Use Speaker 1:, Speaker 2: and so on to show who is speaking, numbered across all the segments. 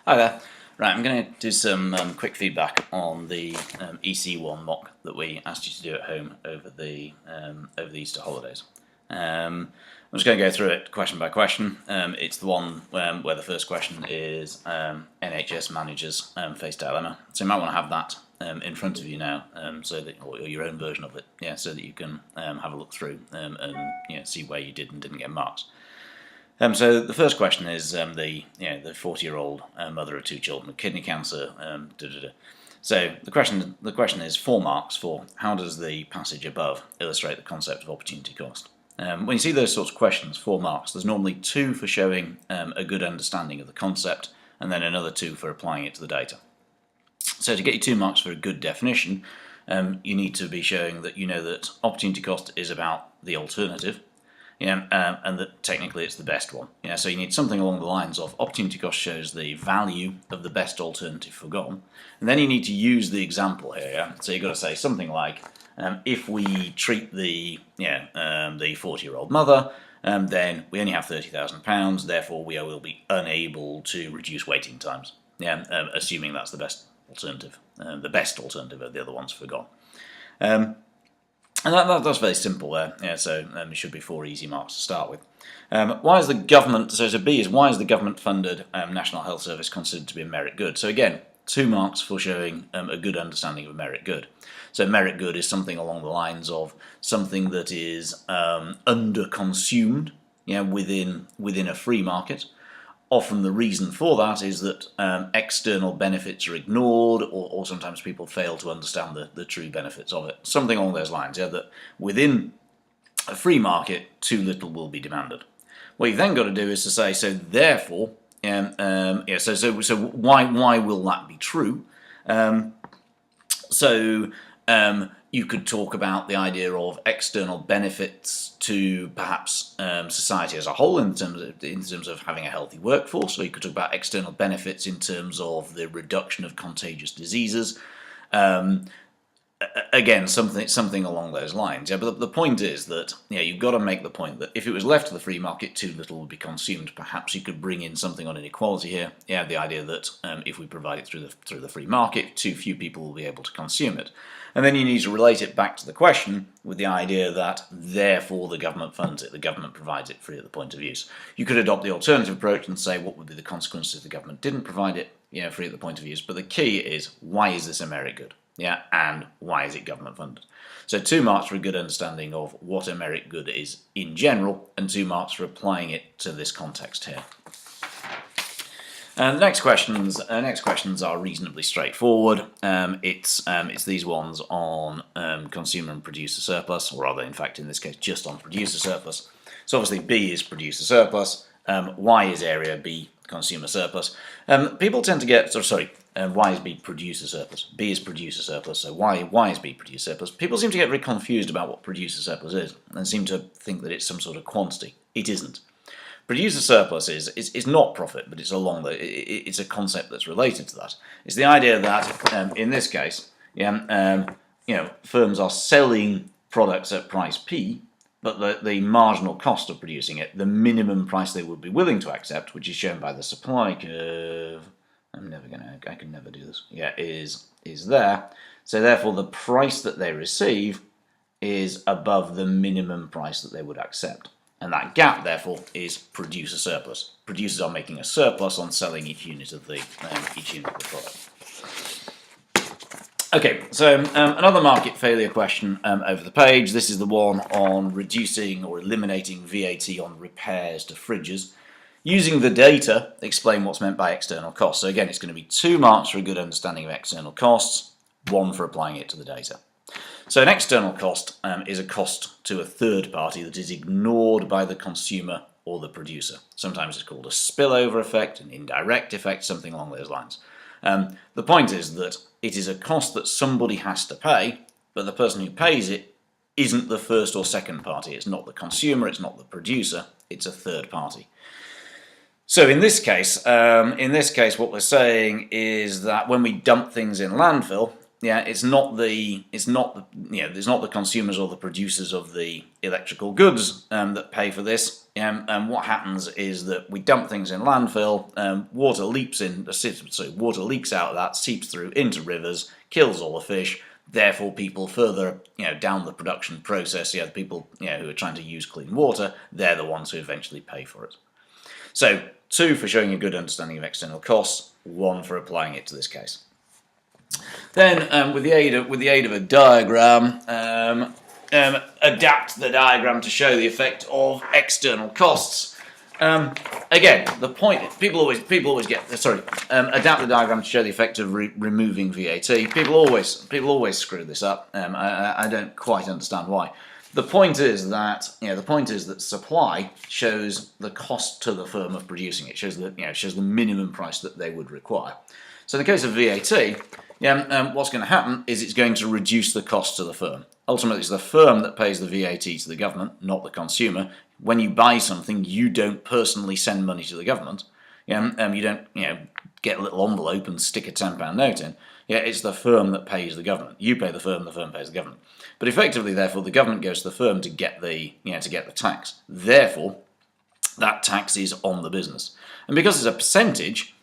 Speaker 1: Hi there. Right, I'm going to do some quick feedback on the EC1 mock that we asked you to do at home over the Easter holidays. I'm just going to go through it question by question. It's the one where the first question is NHS managers face dilemma. So you might want to have that in front of you now, so that, or your own version of it, yeah, so that you can have a look through and see where you did and didn't get marks. So the first question is the 40-year-old mother of two children with kidney cancer. So the question is 4 marks for how does the passage above illustrate the concept of opportunity cost. When you see those sorts of questions, 4 marks, there's normally 2 for showing a good understanding of the concept, and then another 2 for applying it to the data. So to get you 2 marks for a good definition, you need to be showing that you know that opportunity cost is about the alternative. And that technically it's the best one. So you need something along the lines of opportunity cost shows the value of the best alternative forgone, and then you need to use the example here. So you've got to say something like, if we treat the 40-year-old mother, then we only have £30,000. Therefore, we will be unable to reduce waiting times. Assuming that's the best alternative. The best alternative of the other ones forgone. And that's very simple there. So it should be 4 easy marks to start with. Why is the government, so B is why is the government-funded National Health Service considered to be a merit good? So again, 2 marks for showing a good understanding of a merit good. So merit good is something along the lines of something that is under-consumed within a free market. Often the reason for that is that external benefits are ignored, or sometimes people fail to understand the true benefits of it. Something along those lines, that within a free market, too little will be demanded. What you've then got to do is to say, so therefore, so why will that be true? You could talk about the idea of external benefits to perhaps society as a whole in terms of having a healthy workforce. So you could talk about external benefits in terms of the reduction of contagious diseases. Again, something along those lines. But the point is that you've got to make the point that if it was left to the free market, too little would be consumed. Perhaps you could bring in something on inequality here. The idea that if we provide it through the free market, too few people will be able to consume it. And then you need to relate it back to the question with the idea that therefore the government funds it, the government provides it free at the point of use. You could adopt the alternative approach and say what would be the consequences if the government didn't provide it free at the point of use. But the key is, why is this a merit good? And why is it government funded? So 2 marks for a good understanding of what a merit good is in general, and 2 marks for applying it to this context here. The next questions are reasonably straightforward. It's these ones on consumer and producer surplus, or rather, in fact, in this case, just on producer surplus. So obviously, B is producer surplus. Y is area, B consumer surplus. People tend to get Y is B producer surplus. B is producer surplus. So Y is B producer surplus. People seem to get very confused about what producer surplus is, and seem to think that it's some sort of quantity. It isn't. Producer surplus is not profit, but it's a concept that's related to that. It's the idea that in this case, firms are selling products at price P, but the marginal cost of producing it, the minimum price they would be willing to accept, which is shown by the supply curve. I can never do this. Is there. So therefore, the price that they receive is above the minimum price that they would accept. And that gap, therefore, is producer surplus. Producers are making a surplus on selling each unit of the product. Okay, so another market failure question over the page. This is the one on reducing or eliminating VAT on repairs to fridges. Using the data, explain what's meant by external costs. So again, it's going to be 2 marks for a good understanding of external costs, 1 for applying it to the data. So an external cost is a cost to a third party that is ignored by the consumer or the producer. Sometimes it's called a spillover effect, an indirect effect, something along those lines. The point is that it is a cost that somebody has to pay, but the person who pays it isn't the first or second party. It's not the consumer, it's not the producer, it's a third party. So in this case, what we're saying is that when we dump things in landfill, Yeah, it's not the consumers or the producers of the electrical goods that pay for this. And what happens is that we dump things in landfill, water leaks out of that, seeps through into rivers, kills all the fish. Therefore, people further down the production process, the people who are trying to use clean water, they're the ones who eventually pay for it. So 2 for showing a good understanding of external costs, 1 for applying it to this case. Then, with the aid of a diagram, adapt the diagram to show the effect of external costs. Again, the point people always get adapt the diagram to show the effect of removing VAT. People always screw this up. I don't quite understand why. The point is that supply shows the cost to the firm of producing it. Shows the minimum price that they would require. So in the case of VAT, what's going to happen is it's going to reduce the cost to the firm. Ultimately, it's the firm that pays the VAT to the government, not the consumer. When you buy something, you don't personally send money to the government. You don't get a little envelope and stick a £10 note in. It's the firm that pays the government. You pay the firm pays the government. But effectively, therefore, the government goes to the firm to get the tax. Therefore, that tax is on the business. And because it's a percentage,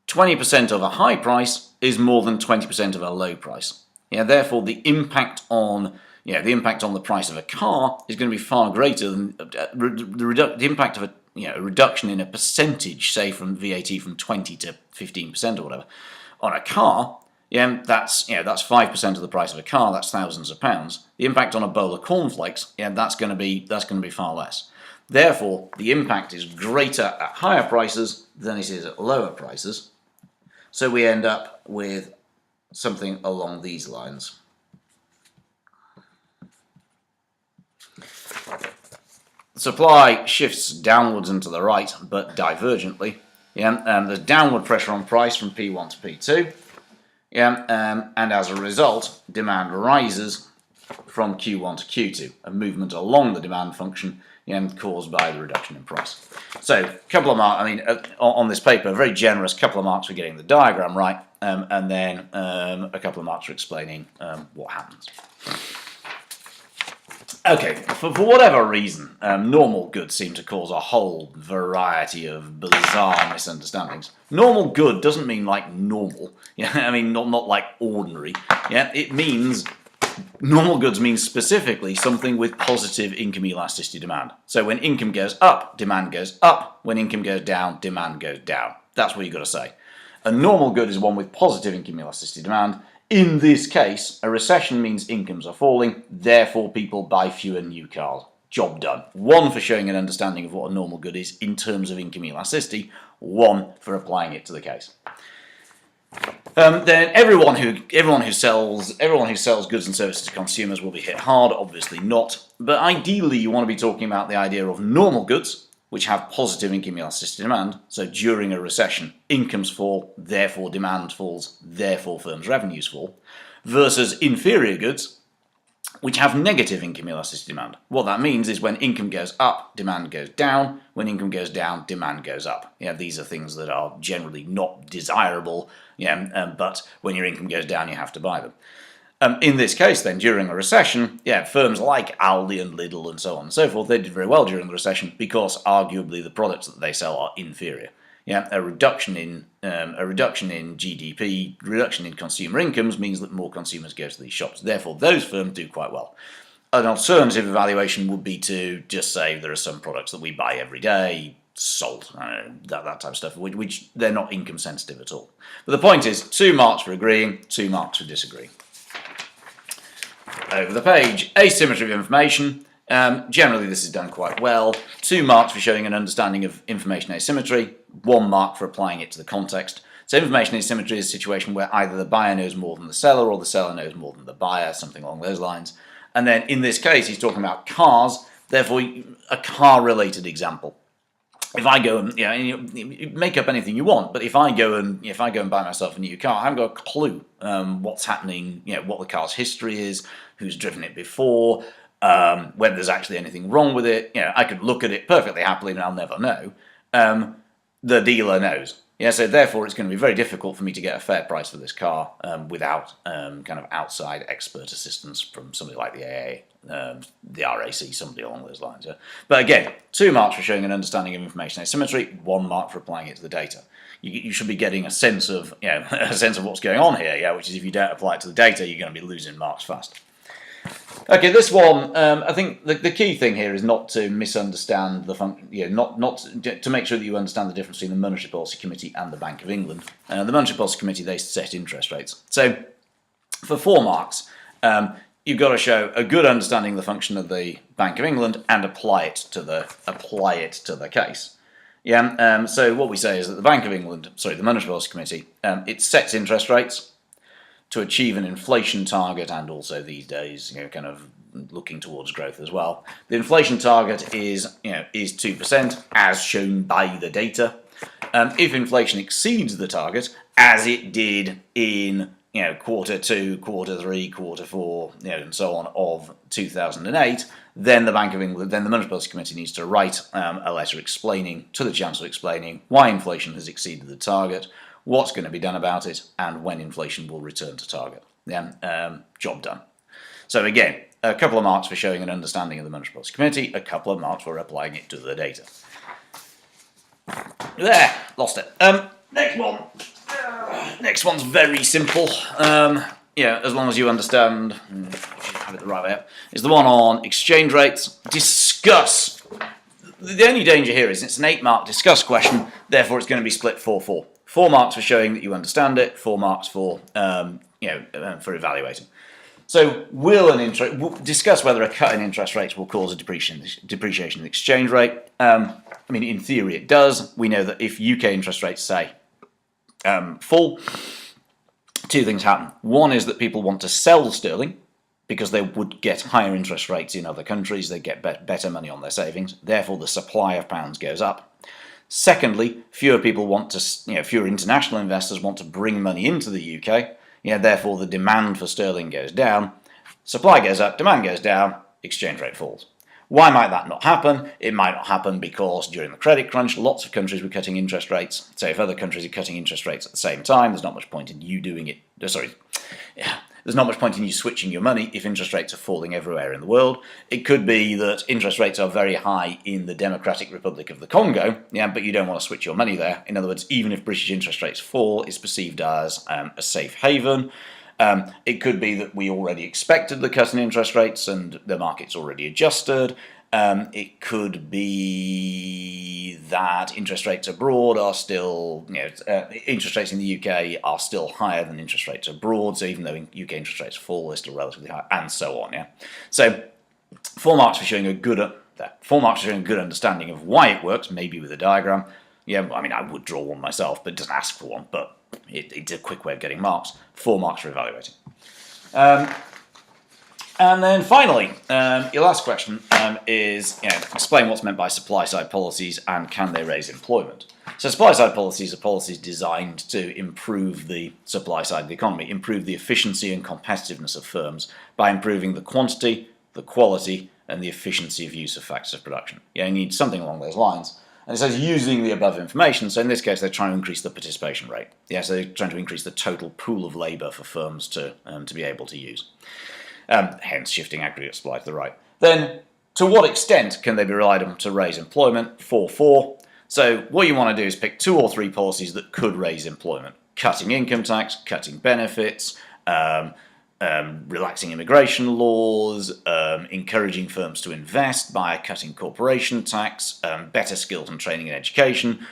Speaker 1: 20% of a high price is more than 20% of a low price. Therefore, the impact on the price of a car is going to be far greater than the impact of a reduction in a percentage, say from VAT from 20 to 15% or whatever, on a car. That's 5% of the price of a car. That's thousands of pounds. The impact on a bowl of cornflakes, that's going to be far less. Therefore, the impact is greater at higher prices than it is at lower prices. So we end up with something along these lines. Supply shifts downwards and to the right, but divergently. And there's downward pressure on price from P1 to P2. And as a result, demand rises from Q1 to Q2, a movement along the demand function caused by the reduction in price. So, a couple of marks, on this paper, a very generous couple of marks for getting the diagram right, and then a couple of marks for explaining what happens. Okay, for whatever reason, normal goods seem to cause a whole variety of bizarre misunderstandings. Normal good doesn't mean like normal, not like ordinary. It means normal goods means specifically something with positive income elasticity demand. So when income goes up, demand goes up. When income goes down, demand goes down. That's what you've got to say. A normal good is one with positive income elasticity demand. In this case, a recession means incomes are falling, therefore people buy fewer new cars. Job done. 1 for showing an understanding of what a normal good is in terms of income elasticity, 1 for applying it to the case. Then everyone who sells goods and services to consumers will be hit hard. Obviously not, but ideally you want to be talking about the idea of normal goods, which have positive income elasticity demand. So during a recession, incomes fall, therefore demand falls, therefore firms' revenues fall, versus inferior goods, which have negative income elasticity demand. What that means is when income goes up, demand goes down. When income goes down, demand goes up. These are things that are generally not desirable, but when your income goes down, you have to buy them. In this case, then, during a recession, firms like Aldi and Lidl and so on and so forth, they did very well during the recession because arguably the products that they sell are inferior. A reduction in GDP, reduction in consumer incomes means that more consumers go to these shops. Therefore, those firms do quite well. An alternative evaluation would be to just say there are some products that we buy every day, salt, that type of stuff, which they're not income sensitive at all. But the point is, 2 marks for agreeing, 2 marks for disagreeing. Over the page, asymmetry of information. Generally, this is done quite well. 2 marks for showing an understanding of information asymmetry. 1 mark for applying it to the context. So information asymmetry is a situation where either the buyer knows more than the seller or the seller knows more than the buyer, something along those lines. And then in this case, he's talking about cars, therefore a car-related example. If I go and you make up anything you want, but if I go and buy myself a new car, I haven't got a clue what's happening, what the car's history is, who's driven it before, whether there's actually anything wrong with it. I could look at it perfectly happily and I'll never know. the dealer knows. Yeah, so therefore it's going to be very difficult for me to get a fair price for this car without kind of outside expert assistance from somebody like the AA, the RAC, somebody along those lines. Yeah? But again, 2 marks for showing an understanding of information asymmetry, 1 mark for applying it to the data. You should be getting a sense of a sense of what's going on here. Yeah, which is if you don't apply it to the data, you're going to be losing marks fast. Okay, this one, I think the key thing here is not to misunderstand the function, not to make sure that you understand the difference between the Monetary Policy Committee and the Bank of England. The Monetary Policy Committee, they set interest rates. So, for 4 marks, you've got to show a good understanding of the function of the Bank of England and apply it to the case. Yeah. So what we say is that the the Monetary Policy Committee, it sets interest rates to achieve an inflation target, and also these days, kind of looking towards growth as well. The inflation target is 2%, as shown by the data. If inflation exceeds the target, as it did in quarter 2, quarter 3, quarter 4, and so on of 2008, then the Bank of England, then the Monetary Policy Committee needs to write a letter explaining to the Chancellor, explaining why inflation has exceeded the target, what's going to be done about it, and when inflation will return to target. Job done. So again, a couple of marks for showing an understanding of the Monetary Policy Committee, a couple of marks for applying it to the data. There, lost it. Next one. Next one's very simple. As long as you understand, have it the right way up, is the one on exchange rates. Discuss. The only danger here is it's an 8-mark discuss question, therefore it's going to be split 4-4. 4 marks for showing that you understand it, 4 marks for for evaluating. So, discuss whether a cut in interest rates will cause a depreciation in the exchange rate. In theory it does. We know that if UK interest rates, say, fall, 2 things happen. One is that people want to sell sterling because they would get higher interest rates in other countries, they get better money on their savings, therefore the supply of pounds goes up. Secondly, fewer international investors want to bring money into the UK, therefore the demand for sterling goes down, supply goes up, demand goes down, exchange rate falls. Why might that not happen? It might not happen because during the credit crunch, lots of countries were cutting interest rates. So if other countries are cutting interest rates at the same time, there's not much point in you doing it. There's not much point in you switching your money if interest rates are falling everywhere in the world. It could be that interest rates are very high in the Democratic Republic of the Congo, but you don't want to switch your money there. In other words, even if British interest rates fall, it's perceived as a safe haven. It could be that we already expected the cut in interest rates and the market's already adjusted. It could be that interest rates abroad are still, interest rates in the UK are still higher than interest rates abroad, so even though UK interest rates fall, they're still relatively high, and so on, So, 4 marks for showing a good understanding of why it works, maybe with a diagram. I would draw one myself, but it doesn't ask for one, but it's a quick way of getting marks. 4 marks for evaluating. And then finally, your last question is, explain what's meant by supply-side policies and can they raise employment. So supply-side policies are policies designed to improve the supply side of the economy, improve the efficiency and competitiveness of firms by improving the quantity, the quality, and the efficiency of use of factors of production. You need something along those lines. And it says using the above information, so in this case they're trying to increase the participation rate. So they're trying to increase the total pool of labour for firms to be able to use. Hence shifting aggregate supply to the right. Then, to what extent can they be relied on to raise employment? 4-4. So what you want to do is pick 2 or 3 policies that could raise employment. Cutting income tax, cutting benefits, relaxing immigration laws, encouraging firms to invest by cutting corporation tax, better skills and training and education.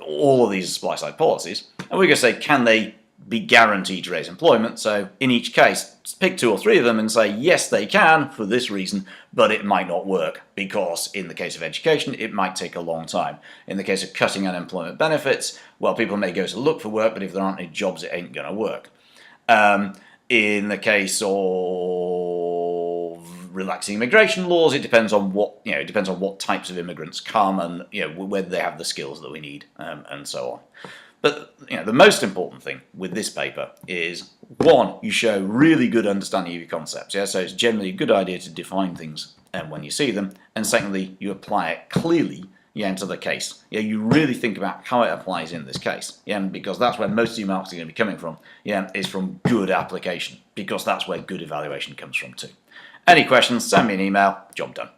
Speaker 1: All of these are supply-side policies. And we're going to say, can they be guaranteed to raise employment? So in each case, pick 2 or 3 of them and say, yes, they can for this reason, but it might not work because in the case of education, it might take a long time. In the case of cutting unemployment benefits, well, people may go to look for work, but if there aren't any jobs, it ain't going to work. In the case of relaxing immigration laws, it depends on what types of immigrants come and whether they have the skills that we need and so on. But the most important thing with this paper is, 1, you show really good understanding of your concepts. So it's generally a good idea to define things when you see them, and secondly, you apply it clearly, into the case. You really think about how it applies in this case, because that's where most of your marks are going to be coming from, is from good application, because that's where good evaluation comes from too. Any questions, send me an email, job done.